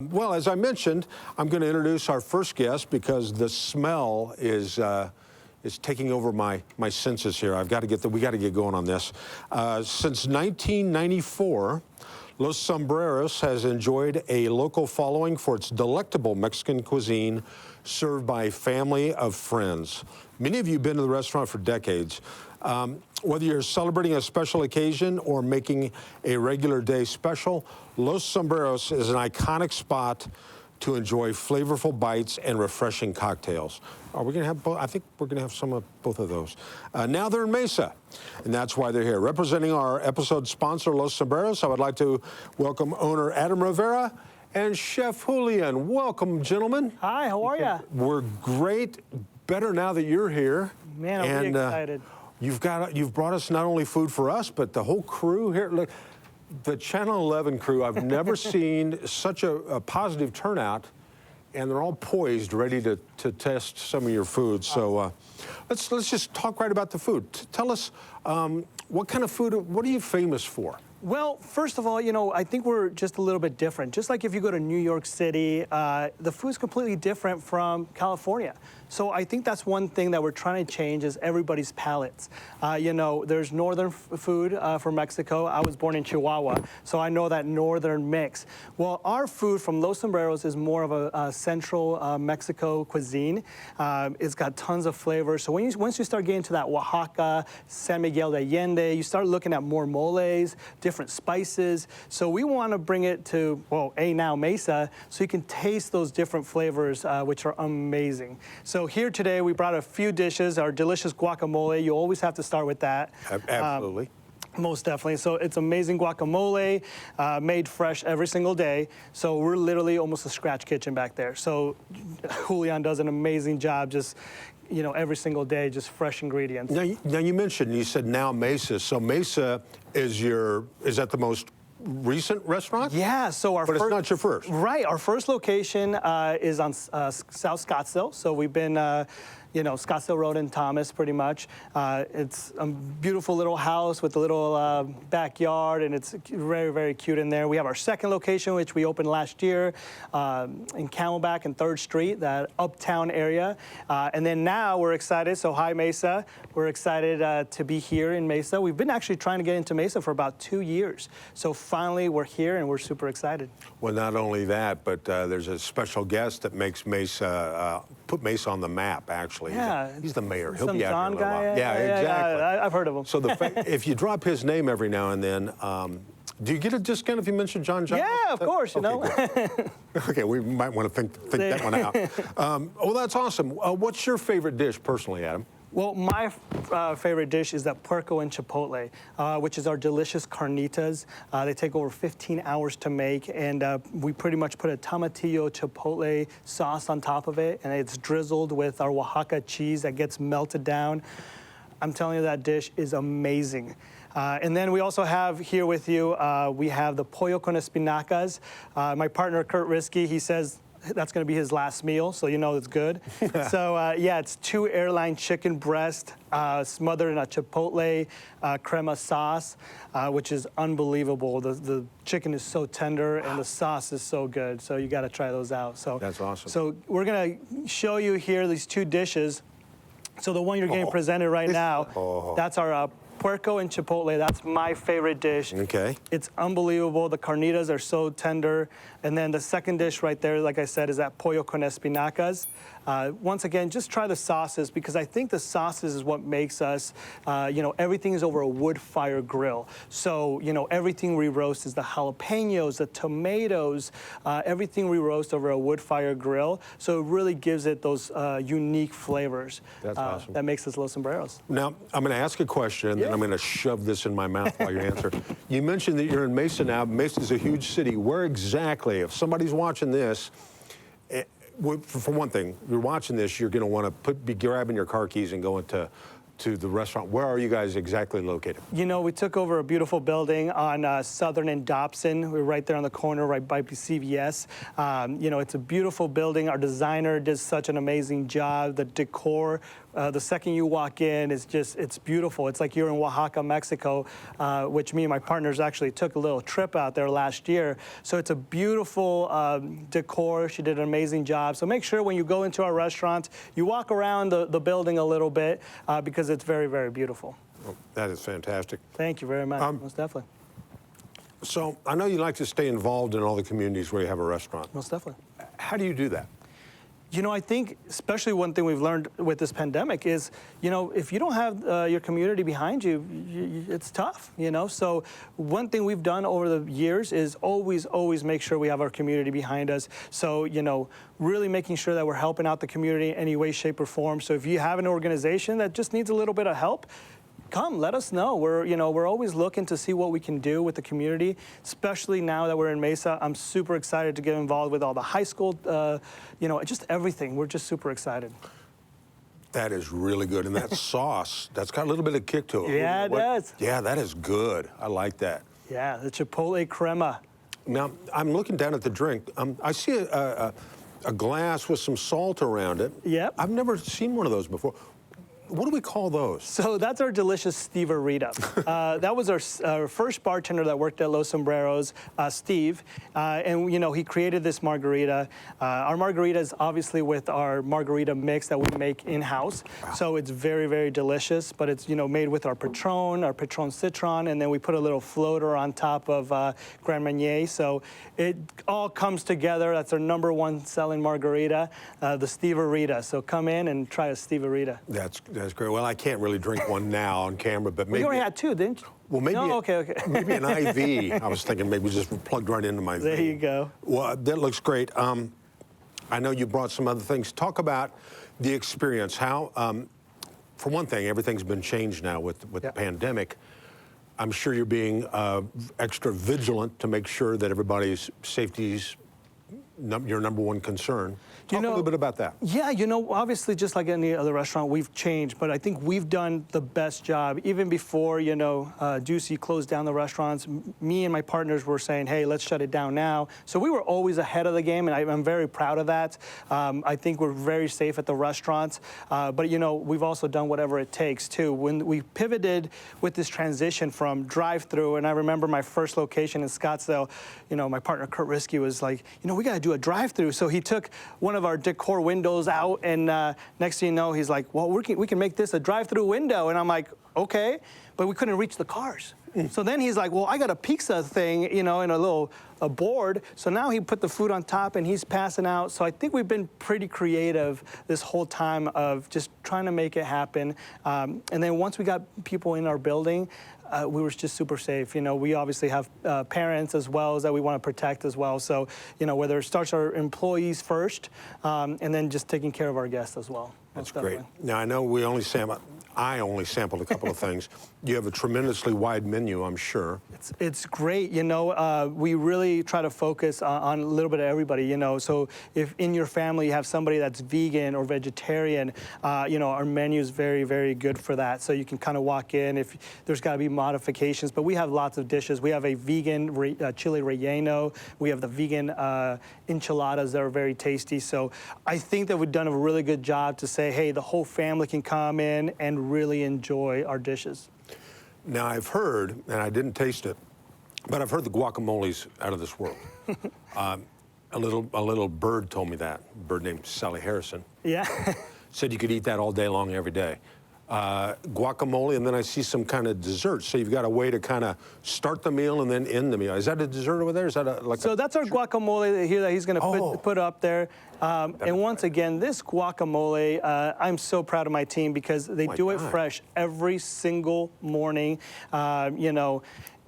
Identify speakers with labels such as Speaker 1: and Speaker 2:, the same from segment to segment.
Speaker 1: Well, as I mentioned, I'm going to introduce our first guest because the smell is taking over my senses here. We got to get going on this. Since 1994, Los Sombreros has enjoyed a local following for its delectable Mexican cuisine served by a family of friends. Many of you have been to the restaurant for decades. Whether you're celebrating a special occasion or making a regular day special, Los Sombreros is an iconic spot to enjoy flavorful bites and refreshing cocktails. Are we going to have both? I think we're going to have some of both of those. Now they're in Mesa, and that's why they're here. Representing our episode sponsor, Los Sombreros, I would like to welcome owner Adam Rivera and Chef Julian. Welcome, gentlemen.
Speaker 2: Hi, how are you?
Speaker 1: We're great. Better now that you're here.
Speaker 2: Man, I'm really excited.
Speaker 1: You've brought us not only food for us, but the whole crew here. Look, the Channel 11 crew, I've never seen such a positive turnout, and they're all poised, ready to test some of your food. So let's just talk right about the food. Tell us what kind of food, what are you famous for?
Speaker 2: Well, first of all, you know, I think we're just a little bit different. Just like if you go to New York City, the food's completely different from California. So I think that's one thing that we're trying to change is everybody's palates. You know, there's northern food from Mexico. I was born in Chihuahua, so I know that northern mix. Well, our food from Los Sombreros is more of a central Mexico cuisine. It's got tons of flavors. So once you start getting to that Oaxaca, San Miguel de Allende, you start looking at more moles, different spices. So we want to bring it to, well, now Mesa, so you can taste those different flavors, which are amazing. So here today, we brought a few dishes, our delicious guacamole. You always have to start with that.
Speaker 1: Absolutely.
Speaker 2: Most definitely. So it's amazing guacamole, made fresh every single day. So we're literally almost a scratch kitchen back there. So Julian does an amazing job just, you know, every single day, just fresh ingredients.
Speaker 1: Now you said now Mesa. So Mesa is that the most recent restaurant?
Speaker 2: Yeah, so
Speaker 1: But it's not your first.
Speaker 2: Right, our first location is on South Scottsdale. So we've been, you know, Scottsdale Road and Thomas, pretty much. It's a beautiful little house with a little backyard, and it's very, very cute in there. We have our second location, which we opened last year in Camelback and 3rd Street, that uptown area. And then now we're excited, so hi Mesa. We're excited to be here in Mesa. We've been actually trying to get into Mesa for about 2 years. So finally we're here and we're super excited.
Speaker 1: Well, not only that, but there's a special guest that makes Mesa, put Mesa on the map, actually.
Speaker 2: Yeah.
Speaker 1: He's the mayor. He'll
Speaker 2: Some
Speaker 1: be out
Speaker 2: John
Speaker 1: here a
Speaker 2: guy.
Speaker 1: lot. Yeah, exactly.
Speaker 2: Yeah, I've heard of him.
Speaker 1: So if you drop his name every now and then, do you get a discount if you mention John?
Speaker 2: Yeah, of course, you know.
Speaker 1: Okay, we might want to think that one out. Well, that's awesome. What's your favorite dish personally, Adam?
Speaker 2: Well, my favorite dish is that Puerco and Chipotle, which is our delicious carnitas. They take over 15 hours to make, and we pretty much put a tomatillo chipotle sauce on top of it, and it's drizzled with our Oaxaca cheese that gets melted down. I'm telling you, that dish is amazing. And then we also have here with you, we have the pollo con espinacas. My partner, Kurt Risky, he says, that's going to be his last meal, so you know it's good. So yeah, it's 2 airline chicken breast smothered in a chipotle crema sauce, which is unbelievable. The chicken is so tender and the sauce is so good. So you got to try those out. So
Speaker 1: that's awesome.
Speaker 2: So we're going to show you here these 2 dishes. So the one you're getting presented right now, that's our Puerco and Chipotle. That's my favorite dish.
Speaker 1: Okay.
Speaker 2: It's unbelievable. The carnitas are so tender. And then the second dish right there, like I said, is that pollo con espinacas. Once again, just try the sauces, because I think the sauces is what makes us, you know, everything is over a wood fire grill. So, you know, everything we roast is the jalapenos, the tomatoes, everything we roast over a wood fire grill. So it really gives it those unique flavors.
Speaker 1: That's awesome.
Speaker 2: That makes us Los Sombreros.
Speaker 1: Now, I'm going to ask a question, and then I'm going to shove this in my mouth while you answer. You mentioned that you're in Mesa now. Mesa's a huge city. Where exactly, if somebody's watching this, for one thing, you're watching this, you're going to want to be grabbing your car keys and going to the restaurant. Where are you guys exactly located?
Speaker 2: You know, we took over a beautiful building on Southern and Dobson. We're right there on the corner, right by CVS. You know, it's a beautiful building. Our designer did such an amazing job. The decor The second you walk in, it's beautiful. It's like you're in Oaxaca, Mexico, which me and my partners actually took a little trip out there last year. So it's a beautiful decor. She did an amazing job. So make sure when you go into our restaurant, you walk around the building a little bit because it's very, very beautiful.
Speaker 1: Oh, that is fantastic.
Speaker 2: Thank you very much. Most definitely.
Speaker 1: So I know you like to stay involved in all the communities where you have a restaurant.
Speaker 2: Most definitely.
Speaker 1: How do you do that?
Speaker 2: You know, I think especially one thing we've learned with this pandemic is, you know, if you don't have your community behind you, it's tough, you know? So one thing we've done over the years is always make sure we have our community behind us. So, you know, really making sure that we're helping out the community in any way, shape, or form. So if you have an organization that just needs a little bit of help, come, let us know. We're always looking to see what we can do with the community, especially now that we're in Mesa. I'm super excited to get involved with all the high school, you know, just everything. We're just super excited.
Speaker 1: That is really good. And that sauce, that's got a little bit of kick to it.
Speaker 2: Yeah, it does.
Speaker 1: Yeah, that is good. I like that.
Speaker 2: Yeah, the Chipotle crema.
Speaker 1: Now, I'm looking down at the drink. I see a glass with some salt around it.
Speaker 2: Yep.
Speaker 1: I've never seen one of those before. What do we call those?
Speaker 2: So that's our delicious Steve-A-Rita. That was our first bartender that worked at Los Sombreros, Steve. And, you know, he created this margarita. Our margarita is obviously with our margarita mix that we make in-house. Wow. So it's very, very delicious. But it's, you know, made with our Patron Citron, and then we put a little floater on top of Grand Marnier. So it all comes together. That's our #1 selling margarita, the Steve-A-Rita. So come in and try a Steve-A-Rita.
Speaker 1: That's great. Well, I can't really drink one now on camera, but maybe...
Speaker 2: You already had 2, didn't you?
Speaker 1: Well, maybe...
Speaker 2: No? Okay.
Speaker 1: Maybe an IV. I was thinking maybe just plugged right into my vein.
Speaker 2: There you go.
Speaker 1: Well, that looks great. I know you brought some other things. Talk about the experience. How, for one thing, everything's been changed now with the pandemic. I'm sure you're being extra vigilant to make sure that everybody's safety is your #1 concern. Talk a little bit about that.
Speaker 2: Yeah, you know, obviously, just like any other restaurant, we've changed, but I think we've done the best job. Even before, you know, Ducey closed down the restaurants, me and my partners were saying, hey, let's shut it down now. So we were always ahead of the game, and I'm very proud of that. I think we're very safe at the restaurants, but, you know, we've also done whatever it takes, too. When we pivoted with this transition from drive-through, and I remember my first location in Scottsdale, you know, my partner, Kurt Risky, was like, you know, we got to do a drive-through. So he took one of our decor windows out, and next thing you know, he's like, well, we can make this a drive-through window. And I'm like, okay, but we couldn't reach the cars. So then he's like, well, I got a pizza thing, you know, in a board. So now he put the food on top and he's passing out. So I think we've been pretty creative this whole time of just trying to make it happen. And then once we got people in our building, we were just super safe. You know, we obviously have parents as well as that we want to protect as well. So, you know, whether it starts our employees first and then just taking care of our guests as well.
Speaker 1: That's great. Now, I know I only sampled a couple of things. You have a tremendously wide menu, I'm sure.
Speaker 2: It's great. You know, we really try to focus on a little bit of everybody, you know. So if in your family you have somebody that's vegan or vegetarian, you know, our menu is very, very good for that. So you can kind of walk in if there's got to be modifications. But we have lots of dishes. We have a vegan chili relleno. We have the vegan enchiladas that are very tasty. So I think that we've done a really good job to say, hey, the whole family can come in and really enjoy our dishes.
Speaker 1: Now, I've heard, and I didn't taste it, but I've heard the guacamole's out of this world. A little bird told me that, a bird named Sally Harrison.
Speaker 2: Yeah.
Speaker 1: Said you could eat that all day long, every day. Guacamole, and then I see some kind of dessert. So you've got a way to kind of start the meal and then end the meal. Is that a dessert over there? Is that
Speaker 2: So that's our guacamole here that he's going to put up there. And once again, this guacamole, I'm so proud of my team because they do it fresh every single morning, you know.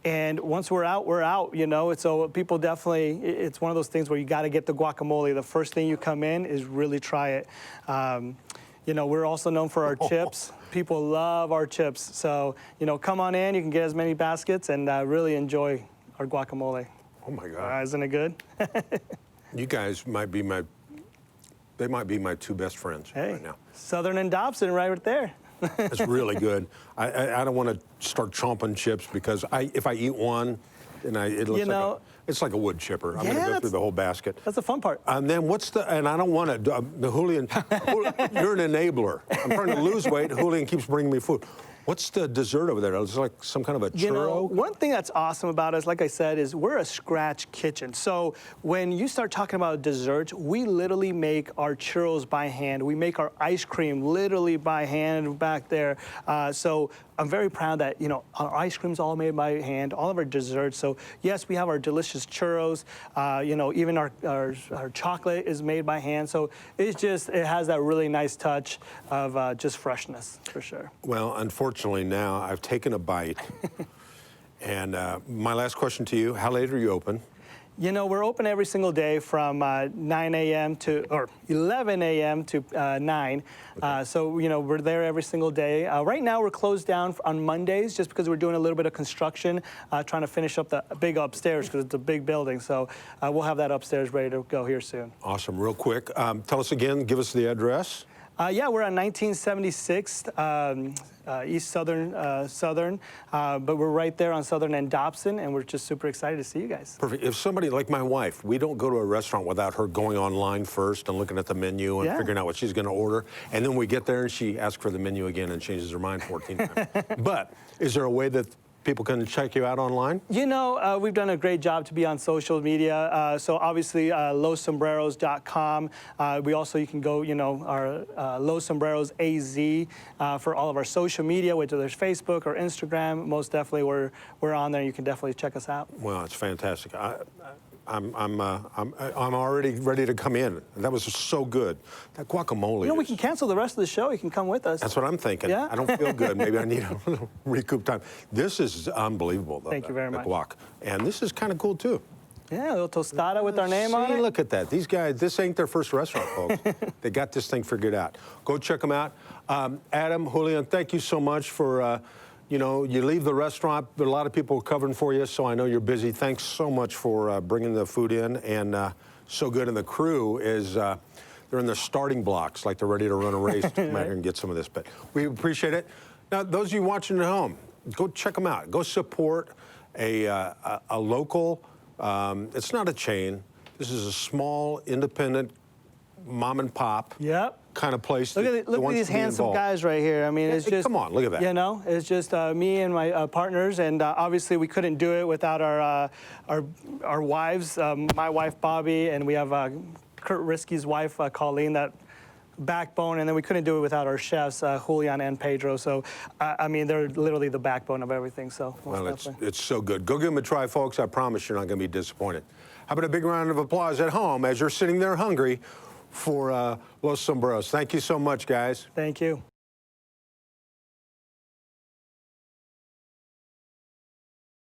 Speaker 2: And once we're out, you know. So people definitely, it's one of those things where you got to get the guacamole. The first thing you come in is really try it. You know, we're also known for our chips. People love our chips. So, you know, come on in. You can get as many baskets and really enjoy our guacamole.
Speaker 1: Oh, my God.
Speaker 2: Isn't it good?
Speaker 1: You guys might be they might be my 2 best friends right now.
Speaker 2: Southern and Dobson right there.
Speaker 1: It's really good. I don't want to start chomping chips because if I eat one, and it looks It's like a wood chipper. I'm going to
Speaker 2: Yeah,
Speaker 1: go through the whole basket.
Speaker 2: That's the fun part.
Speaker 1: And then and I don't want to, Julian, you're an enabler. I'm trying to lose weight. Julian keeps bringing me food. What's the dessert over there? It's like some kind of a churro?
Speaker 2: You know, one thing that's awesome about us, like I said, is we're a scratch kitchen. So when you start talking about desserts, we literally make our churros by hand. We make our ice cream literally by hand back there. So I'm very proud that, you know, our ice cream's all made by hand, all of our desserts. So yes, we have our delicious churros. You know, even our chocolate is made by hand. So it has that really nice touch of just freshness, for sure.
Speaker 1: Well, unfortunately now I've taken a bite. And my last question to you, how late are you open?
Speaker 2: You know, we're open every single day from 9 a.m. or 11 a.m. to 9. Okay. So, you know, we're there every single day. Right now, we're closed down on Mondays just because we're doing a little bit of construction, trying to finish up the big upstairs because it's a big building. So we'll have that upstairs ready to go here soon.
Speaker 1: Awesome. Real quick, tell us again, give us the address.
Speaker 2: Yeah, we're on 1976 East Southern, but we're right there on Southern and Dobson, and we're just super excited to see you guys.
Speaker 1: Perfect. If somebody, like my wife, we don't go to a restaurant without her going online first and looking at the menu and figuring out what she's going to order, and then we get there and she asks for the menu again and changes her mind 14 times. But is there a way that people can check you out online?
Speaker 2: You know, we've done a great job to be on social media. So obviously, LosSombreros.com. You can go, you know, our Los Sombreros AZ for all of our social media, whether there's Facebook or Instagram. Most definitely, we're on there. You can definitely check us out.
Speaker 1: Well, it's fantastic. I'm already ready to come in. That was so good. That guacamole.
Speaker 2: You know, we can cancel the rest of the show. You can come with us.
Speaker 1: That's what I'm thinking.
Speaker 2: Yeah?
Speaker 1: I don't feel good. Maybe I need a little recoup time. This is unbelievable, though.
Speaker 2: Thank you very much.
Speaker 1: Guac. And this is kind of cool, too.
Speaker 2: Yeah, a little tostada with our name on it.
Speaker 1: Look at that. These guys, this ain't their first restaurant, folks. They got this thing figured out. Go check them out. Adam, Julian, thank you so much for... you know, you leave the restaurant, but a lot of people are covering for you, so I know you're busy. Thanks so much for bringing the food in, and so good. And the crew is, they're in the starting blocks, like they're ready to run a race to come out here and get some of this. But we appreciate it. Now, those of you watching at home, go check them out. Go support a local, it's not a chain. This is a small, independent, mom and pop.
Speaker 2: Yep.
Speaker 1: Kind of place.
Speaker 2: Look at these handsome guys right here. I mean, it's just...
Speaker 1: Come on, look at that.
Speaker 2: You know, it's just me and my partners, and obviously we couldn't do it without our wives, my wife, Bobby, and we have Kurt Risky's wife, Colleen, that backbone, and then we couldn't do it without our chefs, Julian and Pedro. So, I mean, they're literally the backbone of everything, so...
Speaker 1: Well, it's so good. Go give them a try, folks. I promise you're not going to be disappointed. How about a big round of applause at home as you're sitting there hungry for Los Sombreros. Thank you so much, guys.
Speaker 2: Thank you.